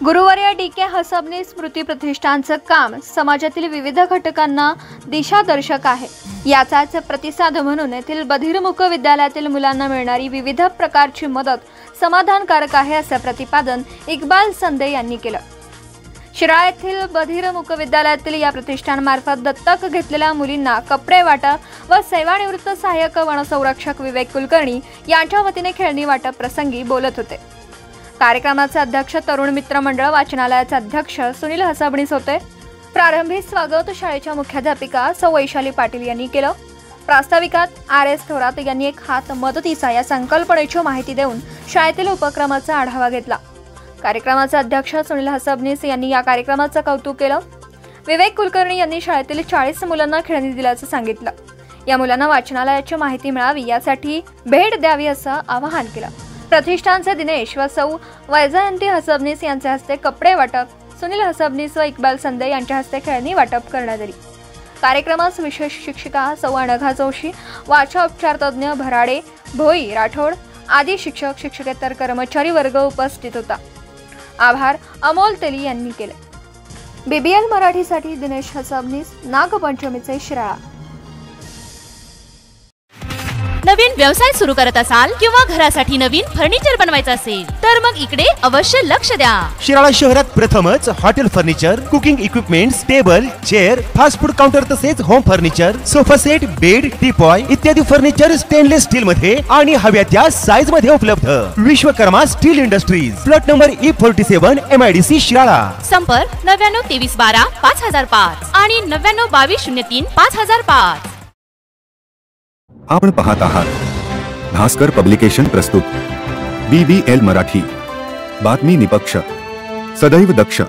गुरुवर्य DK. हसबनी स्मृती प्रतिष्ठानचं काम समाजातील विविध घटकांना दिशादर्शक आहे। याचाच प्रतिसाद म्हणून येथील बधिरमुख विद्यालयातील मुलांना मिळणारी विविध प्रकारची मदत समाधानकारक आहे, असं प्रतिपादन इक्बाल संदे यांनी केलं। शिराळा येथील बधिरमुख विद्यालयातील या प्रतिष्ठानमार्फत दत्तक घेतलेल्या मुलींना कपडे वाटप व सेवानिवृत्त सहाय्यक वनसंरक्षक विवेक कुलकर्णी यांच्या वतीने खेळणी वाटप प्रसंगी बोलत होते। कार्यक्रमाचे अध्यक्ष तरुण मित्र मंडळ वाचनालयाचे अध्यक्ष सुनील हसबनीस होते। प्रारंभी स्वागत शाळेच्या मुख्याध्यापिका सौ वैशाली पाटील यांनी केलं। प्रास्ताविकात आर.एस. थोरात यांनी एक हात मदतीचा या संकल्पनेची माहिती देऊन शाळेतील उपक्रमाचा आढावा घेतला। कार्यक्रमाचे अध्यक्ष सुनील हसबनीस यांनी या कार्यक्रमाचं कौतुक केलं। विवेक कुलकर्णी यांनी शाळेतील 40 मुलांना खेळणी दिल्याचं सांगितलं। या मुलांना वाचनालयाची माहिती मिळावी यासाठी भेट द्यावी असं आवाहन केलं। प्रतिष्ठानचे दिनेश व सौ वैजयंती हसबनीस यांच्या हस्ते कपडे वाटप, सुनील हसबनीस व इक्बाल संदे यांच्या हस्ते खेळणी वाटप करण्यात आली। कार्यक्रमास विशेष शिक्षिका सौ अनघा जोशी, वाचा उपचार तज्ञ भराडे, भोई, राठोड आदी शिक्षक शिक्षकेतर कर्मचारी वर्ग उपस्थित होता। आभार अमोल तेली यांनी केले। BBL मराठीसाठी दिनेश हसबनीस, नागपंचमीचे शिराळा। नवीन व्यवसाय सुरू करत असाल किंवा घरासाठी नवीन फर्निचर बनवायचं असेल तर मग इकडे अवश्य लक्ष द्या। शिराळा शहरात प्रथमच hotel furniture, cooking equipments, table, chair, fast food counter तसेच home furniture, sofa set, bed, teapoy इत्यादी फर्निचर स्टेनलेस स्टील मध्ये आणि हव्या त्या साइज मध्ये उपलब्ध। Vishwakarma steel industries, plot number E47, MIDC Shirala. संपर्क 99 23 12 5005 आणि 99 22 03 5005। आपण पाहत आहात भास्कर पब्लिकेशन प्रस्तुत BBL मराठी, बातमी निपक्ष, सदैव दक्ष।